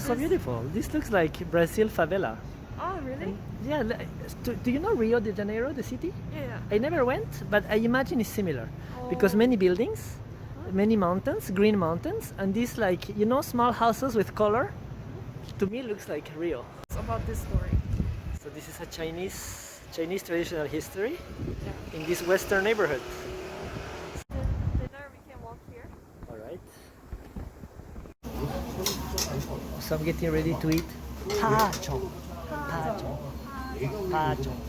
so beautiful. This looks like Brazil favela. Oh, really? And yeah, do you know Rio de Janeiro, the city? Yeah. I never went, but I imagine it's similar because Oh. many buildings, many mountains, green mountains, and these like, you know, small houses with color. To me, looks like Rio. It's about this story. So this is a Chinese traditional history Yeah. in this western neighborhood. Dinner, we can walk here. All right. So I'm getting ready to eat pachong. Pachong. Pachong.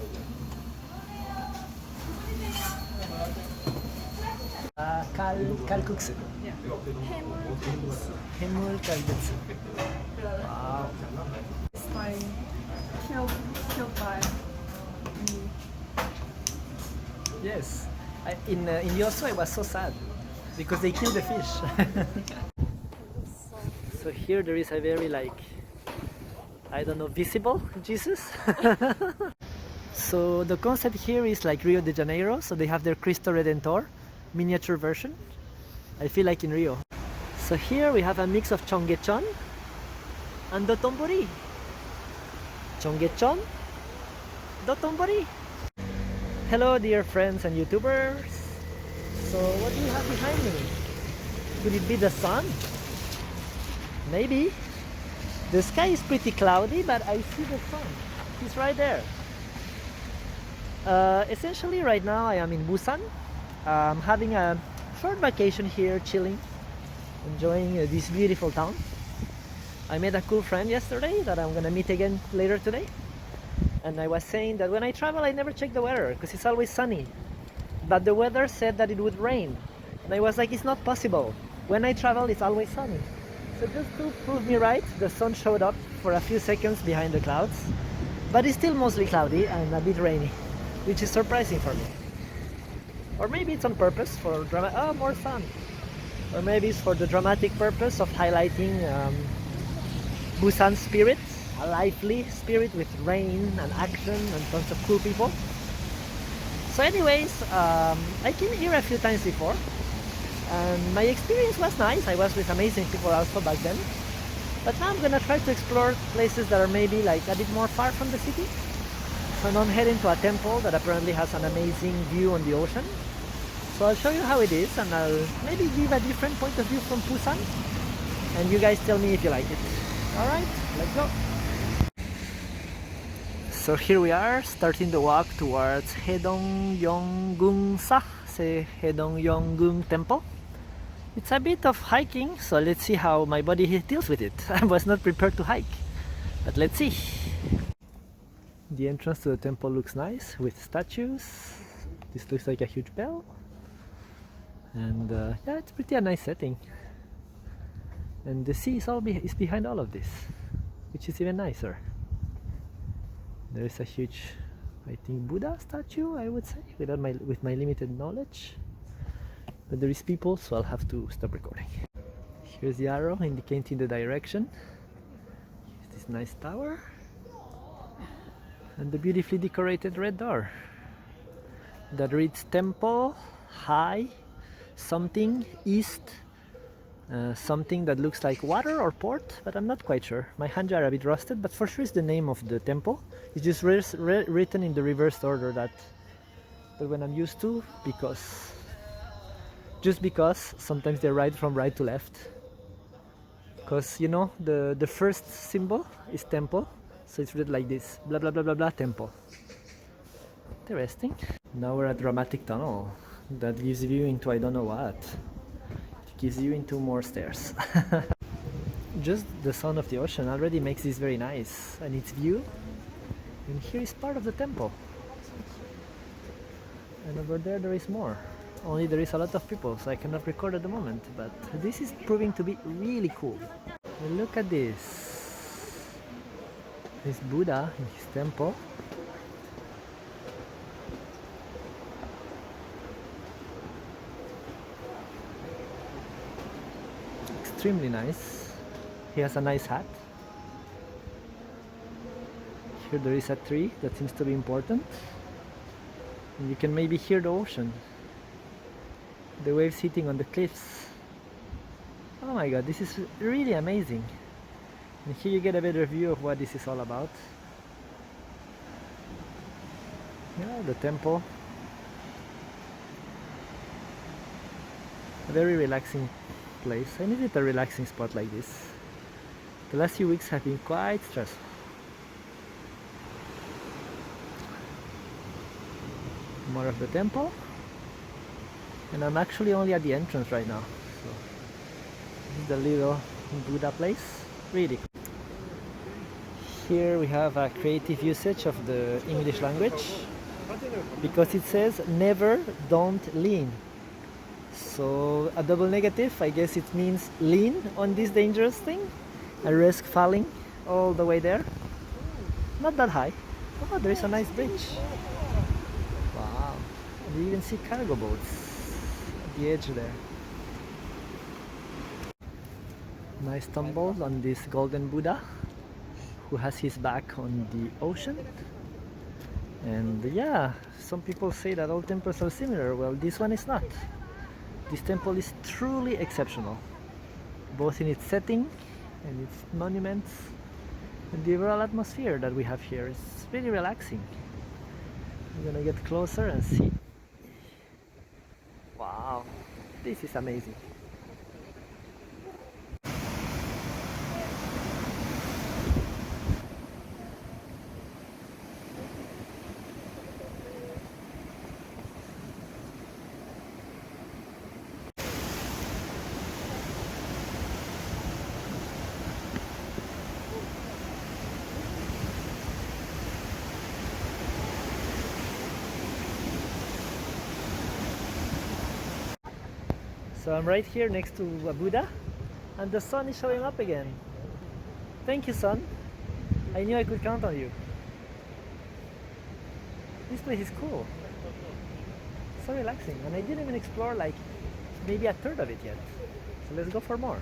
Kalguksu. Yeah. Hemul kalguksu. Wow. It's like killed by me. Yes. In Yosu I was so sad because they killed the fish. So here there is a very like, I don't know, visible Jesus. So the concept here is like Rio de Janeiro, so they have their Cristo Redentor miniature version. I feel like in Rio. So here we have a mix of Gyanchong and Dotonbori. Gyanchong, Dotonbori. Hello dear friends and YouTubers. So what do you have behind me? Could it be the sun? Maybe. The sky is pretty cloudy, but I see the sun. It's right there. Essentially right now I am in Busan. I'm having a short vacation here, chilling, enjoying this beautiful town. I met a cool friend yesterday that I'm gonna meet again later today. And I was saying that when I travel I never check the weather because it's always sunny. But the weather said that it would rain. And I was like, it's not possible. When I travel it's always sunny. So just to prove me right, the sun showed up for a few seconds behind the clouds. But it's still mostly cloudy and a bit rainy, which is surprising for me. Or maybe it's on purpose for more sun. Or maybe it's for the dramatic purpose of highlighting Busan spirit, a lively spirit with rain and action and tons of cool people. So anyways, I came here a few times before and my experience was nice. I was with amazing people also back then. But now I'm gonna try to explore places that are maybe like a bit more far from the city. So now I'm heading to a temple that apparently has an amazing view on the ocean. So I'll show you how it is and I'll maybe give a different point of view from Busan. And you guys tell me if you like it. Alright, let's go. So here we are, starting the walk towards Hedongyonggung-sa, Hedongyonggung Temple. It's a bit of hiking, so let's see how my body deals with it. I was not prepared to hike, but let's see. The entrance to the temple looks nice with statues. This looks like a huge bell. And yeah, it's pretty a nice setting. And the sea is behind all of this, which is even nicer. There is a huge, I think, Buddha statue, I would say, with my limited knowledge. But there is people, so I'll have to stop recording. Here's the arrow indicating the direction. Here's this nice tower. And the beautifully decorated red door that reads Temple High something East, something that looks like water or port, but I'm not quite sure. My hanji are a bit rusted, but for sure it's the name of the temple. It's just written in the reversed order that when I'm used to, just because sometimes they write from right to left. Because you know the first symbol is temple, so it's read like this, blah blah blah blah blah temple. Interesting. Now we're at dramatic tunnel that gives you into I don't know what. It gives you into more stairs. Just the sound of the ocean already makes this very nice, and its view. And here is part of the temple. And over there is more. Only there is a lot of people, so I cannot record at the moment, but this is proving to be really cool. And look at this. This Buddha in his temple. Extremely nice. He has a nice hat. Here there is a tree that seems to be important. And you can maybe hear the ocean. The waves hitting on the cliffs. Oh my god, this is really amazing. And here you get a better view of what this is all about. Yeah, the temple. A very relaxing place. I needed a relaxing spot like this. The last few weeks have been quite stressful. More of the temple. And I'm actually only at the entrance right now. So this is the little Buddha place. Really cool. Here we have a creative usage of the English language because it says never, don't lean. So a double negative, I guess it means lean on this dangerous thing and risk falling all the way there. Not that high. Oh, there is a nice bridge. Wow. And you even see cargo boats at the edge there. Nice tumble on this golden Buddha who has his back on the ocean. And yeah, some people say that all temples are similar. Well, this one is not. This temple is truly exceptional, both in its setting and its monuments and the overall atmosphere that we have here. It's really relaxing. I'm gonna get closer and see. Wow, this is amazing. So I'm right here next to a Buddha and the sun is showing up again. Thank you, sun. I knew I could count on you. This place is cool. So relaxing, and I didn't even explore like maybe a third of it yet. So let's go for more.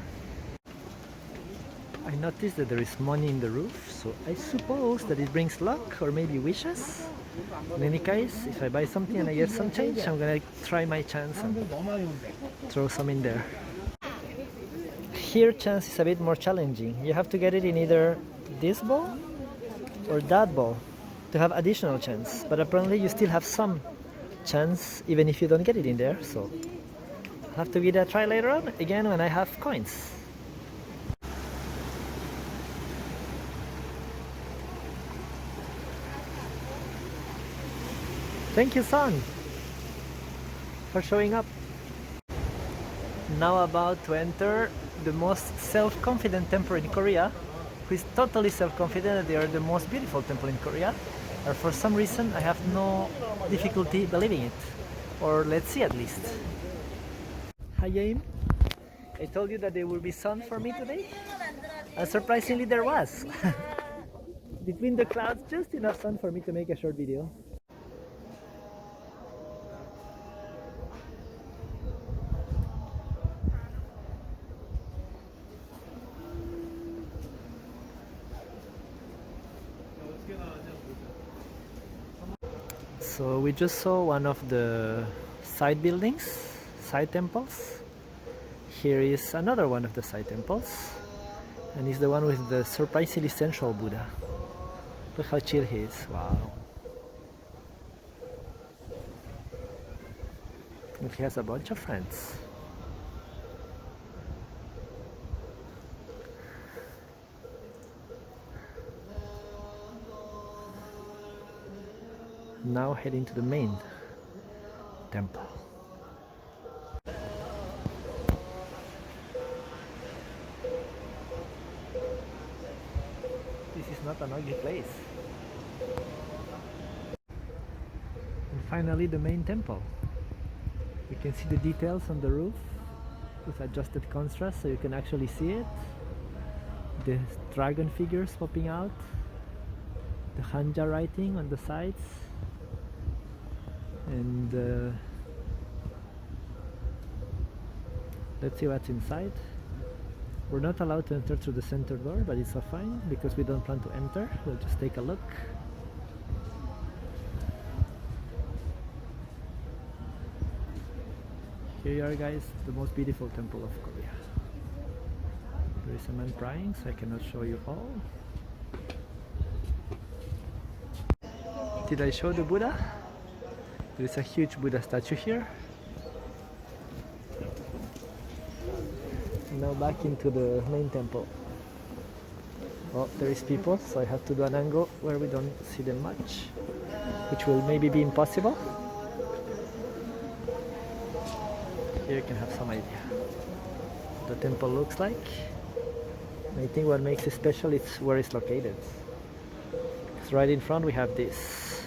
I noticed that there is money in the roof, so I suppose that it brings luck or maybe wishes. In any case, if I buy something and I get some change, I'm gonna try my chance and throw some in there. Here, chance is a bit more challenging. You have to get it in either this ball or that ball to have additional chance. But apparently you still have some chance even if you don't get it in there, so I'll have to give it a try later on, again when I have coins. Thank you, sun, for showing up. Now about to enter the most self-confident temple in Korea, who is totally self-confident that they are the most beautiful temple in Korea. Or for some reason I have no difficulty believing it. Or let's see at least. Hi Jaim. I told you that there will be sun for me today. And surprisingly there was. Between the clouds, just enough sun for me to make a short video. So we just saw one of the side buildings, side temples. Here is another one of the side temples, and it's the one with the surprisingly central Buddha. Look how chill he is, wow. And he has a bunch of friends. Now heading to the main temple. This is not an ugly place. And finally the main temple. You can see the details on the roof with adjusted contrast so you can actually see it. The dragon figures popping out. The Hanja writing on the sides. And let's see what's inside. We're not allowed to enter through the center door, but it's fine because we don't plan to enter. We'll just take a look. Here you are, guys, the most beautiful temple of Korea. There is a man crying, so I cannot show you all. Did I show the Buddha? There is a huge Buddha statue here. Now back into the main temple. Oh, there is people, so I have to do an angle where we don't see them much, which will maybe be impossible. Here you can have some idea what the temple looks like. And I think what makes it special is where it's located. Because right in front we have this.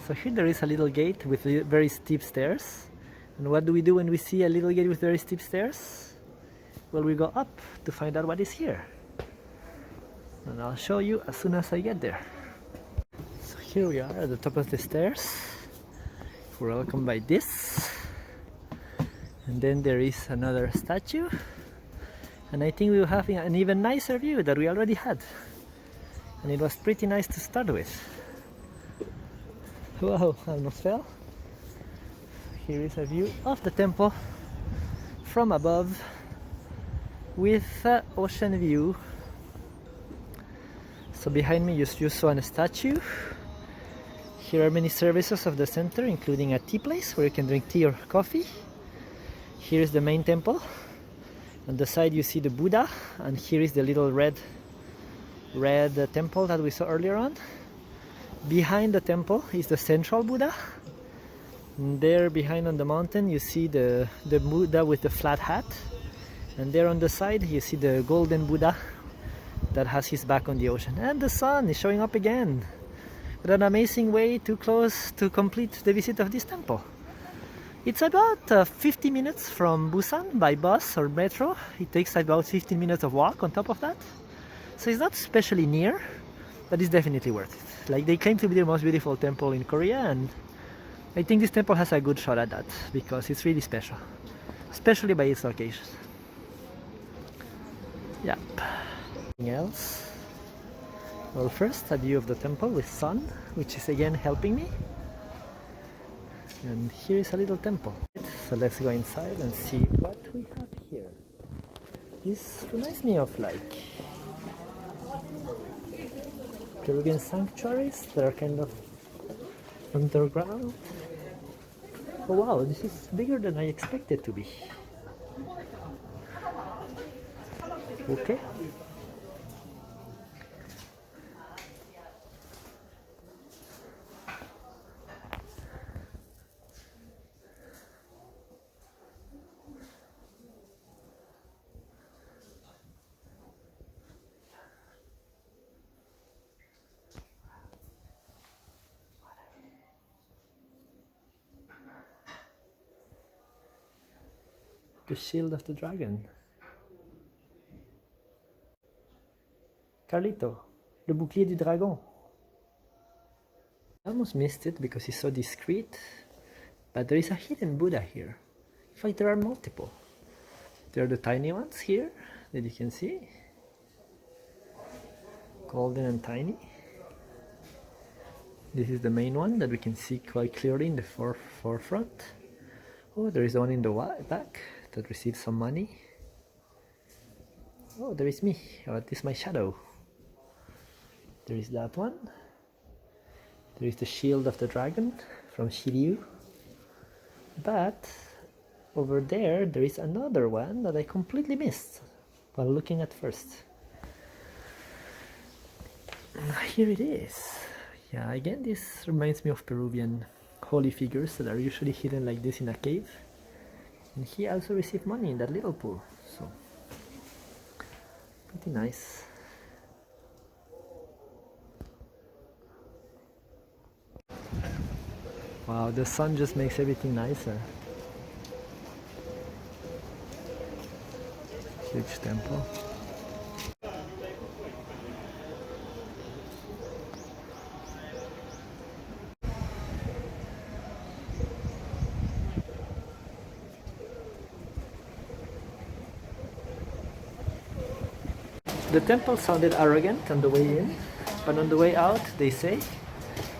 So here there is a little gate with very steep stairs. And what do we do when we see a little gate with very steep stairs? Well, we go up to find out what is here. And I'll show you as soon as I get there. So here we are at the top of the stairs. We're welcomed by this. And then there is another statue. And I think we will have an even nicer view that we already had. And it was pretty nice to start with. Whoa, almost fell. Here is a view of the temple from above with ocean view. So behind me you saw a statue. Here are many services of the center, including a tea place where you can drink tea or coffee. Here is the main temple. On the side you see the Buddha, and here is the little red temple that we saw earlier on. Behind the temple is the central Buddha. And there behind on the mountain you see the Buddha with the flat hat. And there on the side you see the golden Buddha that has his back on the ocean. And the sun is showing up again. What an amazing way to complete the visit of this temple. It's about 50 minutes from Busan by bus or metro. It takes about 15 minutes of walk on top of that. So it's not especially near, but it's definitely worth it. Like, they claim to be the most beautiful temple in Korea, and I think this temple has a good shot at that because it's really special, especially by its location. Yep. Anything else? Well, first a view of the temple with sun, which is again helping me. And here is a little temple. So let's go inside and see what we have here. This reminds me of like Peruvian sanctuaries that are kind of underground. Oh wow, this is bigger than I expected to be. Okay. The shield of the dragon. Carlito, le bouclier du dragon. I almost missed it because it's so discreet, but there is a hidden Buddha here. In fact, there are multiple. There are the tiny ones here that you can see. Golden and tiny. This is the main one that we can see quite clearly in the forefront. Oh, there is one in the back that received some money. Oh, there is me. Oh, this is my shadow. There is that one. There is the shield of the dragon from Shiryu. But over there is another one that I completely missed while looking at first. Here it is. Yeah, again, this reminds me of Peruvian holy figures that are usually hidden like this in a cave. And he also received money in that little pool, so pretty nice. Wow, the sun just makes everything nicer. Huge temple. The temple sounded arrogant on the way in, but on the way out they say,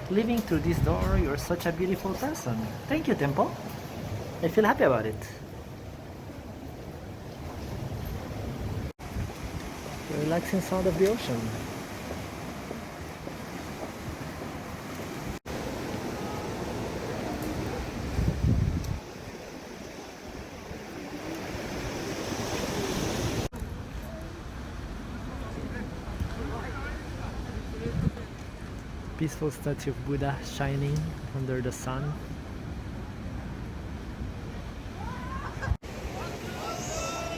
"Living through this door, you're such a beautiful person." Thank you, temple. I feel happy about it. The relaxing sound of the ocean. Peaceful statue of Buddha shining under the sun.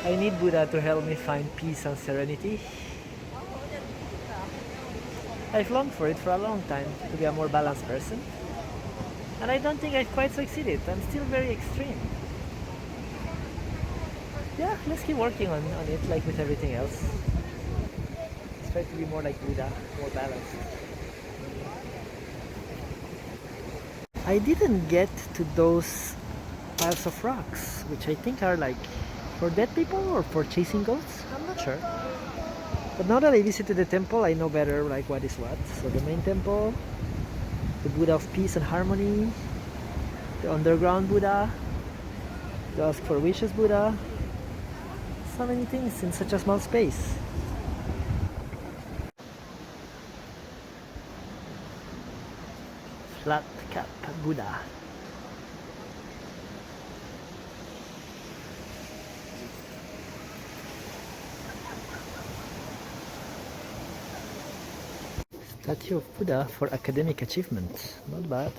I need Buddha to help me find peace and serenity. I've longed for it for a long time, to be a more balanced person. And I don't think I've quite succeeded. I'm still very extreme. Yeah, let's keep working on it like with everything else. Let's try to be more like Buddha, more balanced. I didn't get to those piles of rocks, which I think are like for dead people or for chasing ghosts. I'm not sure. But now that I visited the temple, I know better like what is what. So the main temple, the Buddha of peace and harmony, the underground Buddha, the ask for wishes Buddha. So many things in such a small space. Flat cap Buddha. Statue of Buddha for academic achievement. Not bad.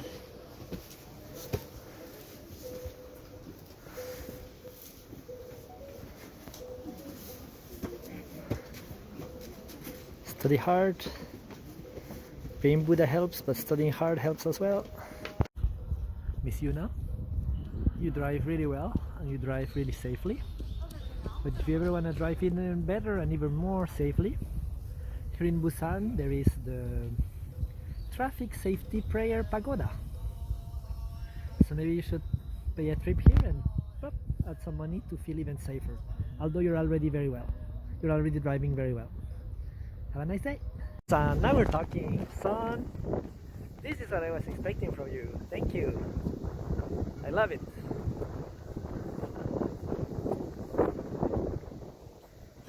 Study hard. Being Buddha helps, but studying hard helps as well. Miss Yuna, you drive really well and you drive really safely. But if you ever want to drive even better and even more safely, here in Busan there is the Traffic Safety Prayer Pagoda. So maybe you should pay a trip here and add some money to feel even safer. Although you're already very well. You're already driving very well. Have a nice day. Son, now we're talking. Son, this is what I was expecting from you. Thank you. I love it.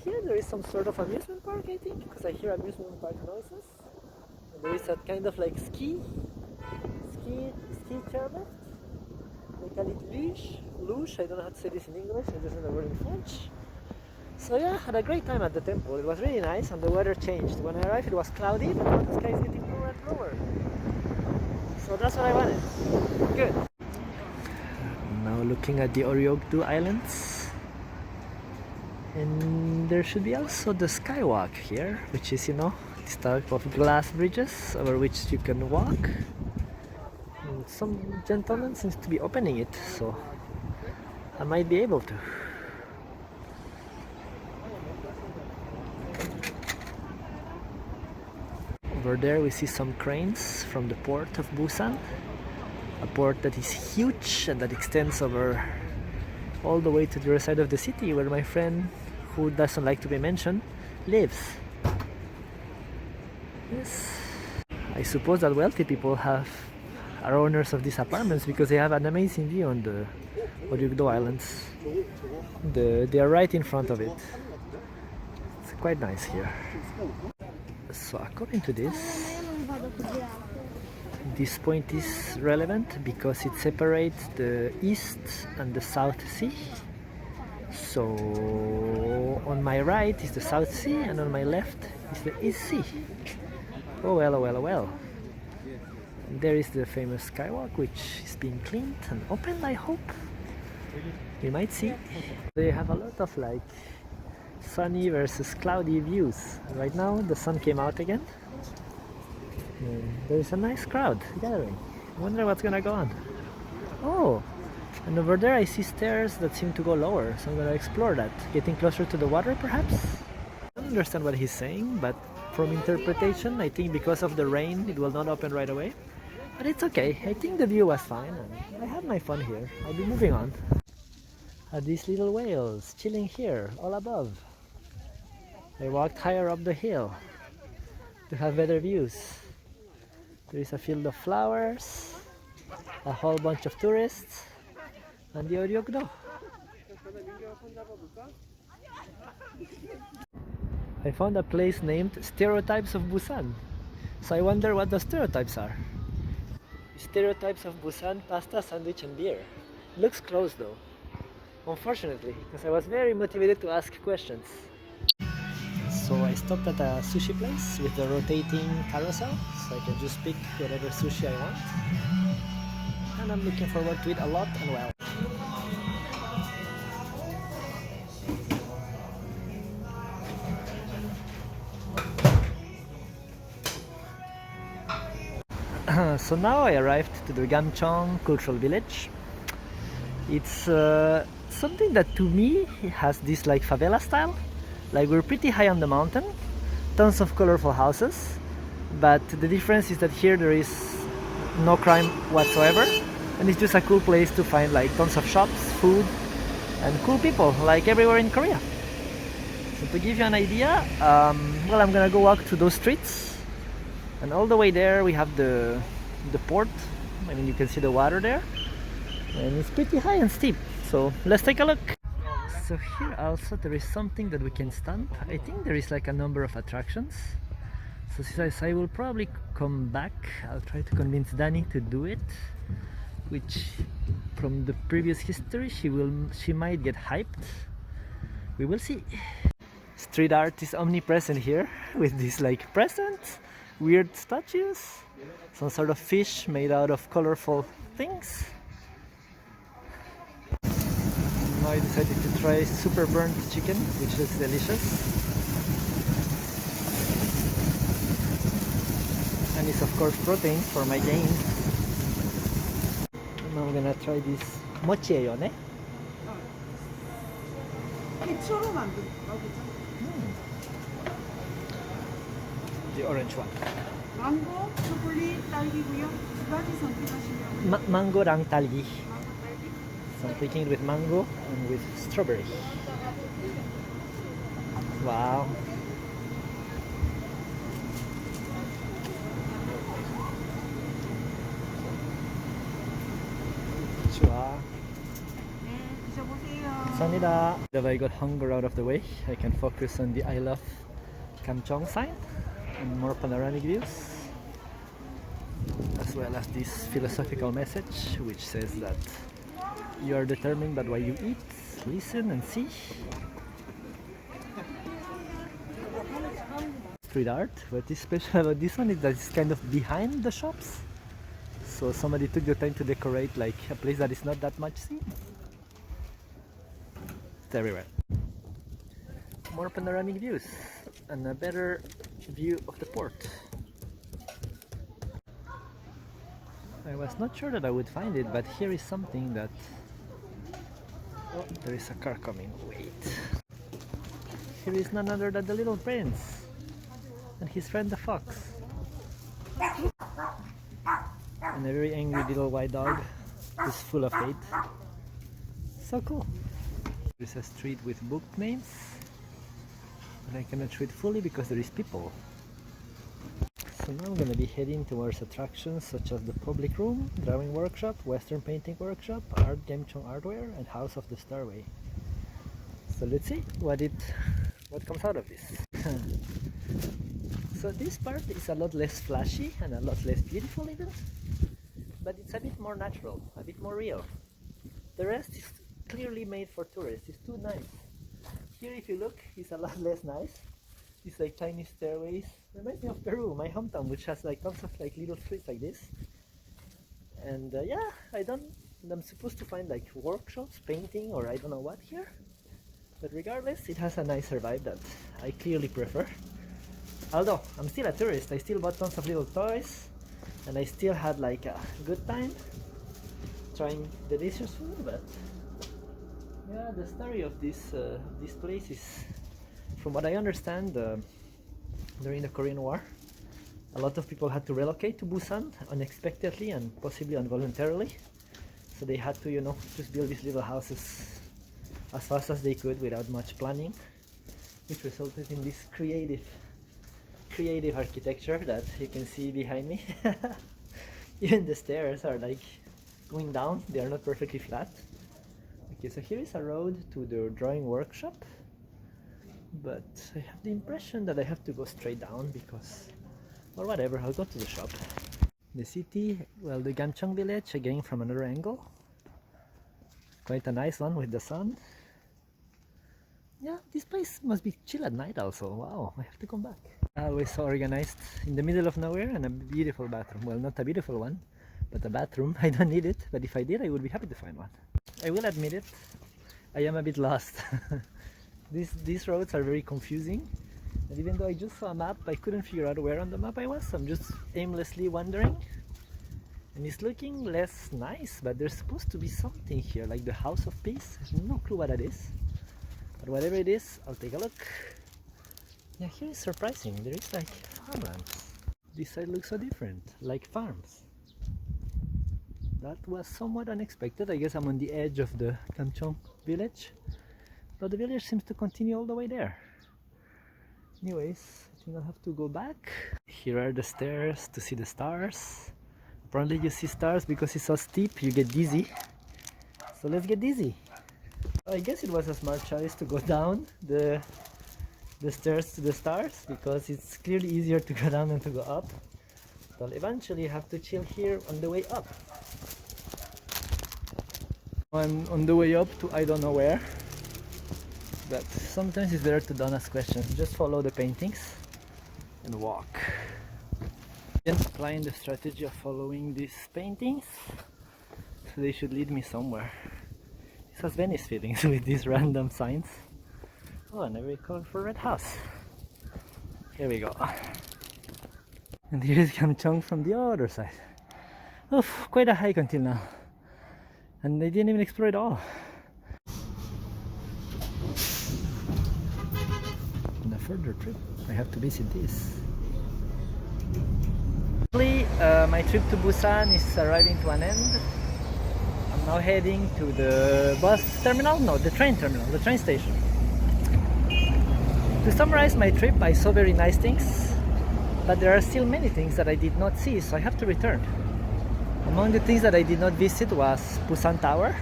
Here there is some sort of amusement park, I think, because I hear amusement park noises. And there is that kind of like ski chairlift. They call it luge. I don't know how to say this in English. I just know the word in French. So yeah, had a great time at the temple. It was really nice and the weather changed. When I arrived it was cloudy, but now the sky is getting lower and lower. So that's what I wanted. Good. Now looking at the Oryokdu Islands. And there should be also the Skywalk here, which is, this type of glass bridges over which you can walk. And some gentleman seems to be opening it, so I might be able to. Over there we see some cranes from the port of Busan, a port that is huge and that extends over all the way to the other side of the city where my friend, who doesn't like to be mentioned, lives. Yes, I suppose that wealthy people are owners of these apartments because they have an amazing view on the Oryokdo Islands. They are right in front of it. It's quite nice here. So according to this point is relevant because it separates the East and the South Sea. So on my right is the South Sea and on my left is the East Sea. Oh well, oh well, oh well. And there is the famous Skywalk, which is being cleaned and opened, I hope. We might see. They have a lot of like sunny versus cloudy views. Right now the sun came out again. There is a nice crowd gathering. I wonder what's gonna go on. Oh, and over there I see stairs that seem to go lower, so I'm gonna explore that. Getting closer to the water perhaps? I don't understand what he's saying, but from interpretation I think because of the rain it will not open right away. But it's okay, I think the view was fine and I had my fun here. I'll be moving on. These little whales chilling here, all above. I walked higher up the hill to have better views. There is a field of flowers, a whole bunch of tourists, 안디 어렵다. I found a place named Stereotypes of Busan. So I wonder what the stereotypes are. Stereotypes of Busan, pasta, sandwich and beer. Looks closed though. Unfortunately, because I was very motivated to ask questions. So I stopped at a sushi place with a rotating carousel, so I can just pick whatever sushi I want. And I'm looking forward to it a lot and well. So now I arrived to the Gyanchong cultural village. It's something that to me has this like favela style. Like we're pretty high on the mountain, tons of colorful houses, but the difference is that here there is no crime whatsoever, and it's just a cool place to find like tons of shops, food, and cool people like everywhere in Korea. So to give you an idea, well, I'm gonna go walk through those streets, and all the way there we have the port. I mean, you can see the water there, and it's pretty high and steep. So let's take a look. So here also there is something that we can stamp. I think there is like a number of attractions. So since I will probably come back, I'll try to convince Danny to do it. Which, from the previous history, she might get hyped. We will see. Street art is omnipresent here with these like presents, weird statues, some sort of fish made out of colorful things. Now I decided to try super burnt chicken, which looks delicious. And it's of course protein for my gains. And now I'm gonna try this mochi예요, 네? 해초로 만든 거 그죠? The orange one. 망고, 초콜릿, 딸기고요. 두 가지 선택하시면 망고랑 딸기. 망고, 딸기. So I'm taking it with mango and with strawberry. Wow. 좋아. 네, 드셔보세요. 감사합니다. If I got hunger out of the way, I can focus on the I love Gyanchong sign and more panoramic views, as well as this philosophical message which says that you are determined by what you eat, listen and see. Street art. What is special about this one is that it's kind of behind the shops. So somebody took the time to decorate like a place that is not that much seen. It's everywhere. More panoramic views and a better view of the port. I was not sure that I would find it, but here is something that... Oh, there is a car coming. Wait. Here is none other than the little prince and his friend the fox. And a very angry little white dog who's full of hate. So cool. There's a street with book names, but I cannot read fully because there is people. So now I'm gonna be heading towards attractions such as the public room, drawing workshop, western painting workshop, art Gyanchong artware, and house of the starway. So let's see what comes out of this. So this part is a lot less flashy and a lot less beautiful even, but it's a bit more natural, a bit more real. The rest is clearly made for tourists. It's too nice. Here if you look, it's a lot less nice. It's like tiny stairways. Reminds me of Peru, my hometown, which has like tons of like little streets like this. And yeah, I'm supposed to find like workshops, painting, or I don't know what here. But regardless, it has a nicer vibe that I clearly prefer. Although I'm still a tourist, I still bought tons of little toys, and I still had like a good time trying delicious food. But yeah, the story of this place is, from what I understand, during the Korean War, a lot of people had to relocate to Busan unexpectedly and possibly involuntarily. So they had to, you know, just build these little houses as fast as they could without much planning, which resulted in this creative architecture that you can see behind me. Even the stairs are like going down, they are not perfectly flat. Okay, so here is a road to the drawing workshop, but I have the impression that I have to go straight down because, or whatever, I'll go to the shop. The city, well, the Gyanchong village, again from another angle. Quite a nice one with the sun. Yeah, this place must be chill at night also. Wow, I have to come back. Always so organized, in the middle of nowhere, and a beautiful bathroom. Well, not a beautiful one, but a bathroom. I don't need it, but if I did, I would be happy to find one. I will admit it, I am a bit lost. These roads are very confusing, and even though I just saw a map, I couldn't figure out where on the map I was. I'm just aimlessly wandering, and it's looking less nice, but there's supposed to be something here, like the House of Peace. I have no clue what that is, but whatever it is, I'll take a look. Yeah, here is surprising. There is like farmlands. This side looks so different, like farms. That was somewhat unexpected. I guess I'm on the edge of the Gyanchong village, but the village seems to continue all the way there. Anyways, I think I'll have to go back. Here are the stairs to see the stars. Apparently you see stars because it's so steep, you get dizzy. So let's get dizzy. I guess it was a smart choice to go down the stairs to the stars, because it's clearly easier to go down than to go up. But I'll eventually have to chill here on the way up. I'm on the way up to I don't know where, but sometimes it's better to don't ask questions, just follow the paintings and walk. Then applying the strategy of following these paintings, so they should lead me somewhere. This has Venice feelings with these random signs. Oh, and I recall for Red House. Here we go. And here is Gyanchong from the other side. Oof, quite a hike until now. And I didn't even explore it all. On a further trip, I have to visit this. My trip to Busan is arriving to an end. I'm now heading to the bus terminal? No, the train terminal, the train station. To summarize my trip, I saw very nice things, but there are still many things that I did not see, so I have to return. Among the things that I did not visit was Busan Tower,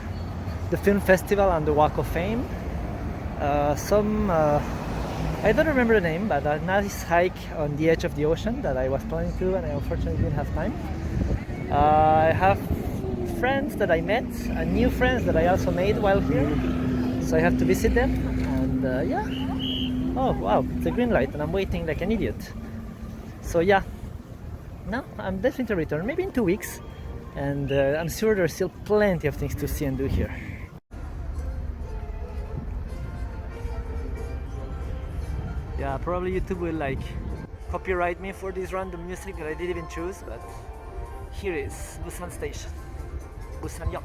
the film festival and the Walk of Fame, I don't remember the name, but a nice hike on the edge of the ocean that I was planning to do and I unfortunately didn't have time. I have friends that I met and new friends that I also made while here, so I have to visit them, and yeah. Oh wow, it's a green light and I'm waiting like an idiot. So yeah, no, I'm definitely to return, maybe in 2 weeks, and I'm sure there's still plenty of things to see and do here. Yeah, probably YouTube will like copyright me for this random music that I didn't even choose, but here is Busan Station, Busan Yok.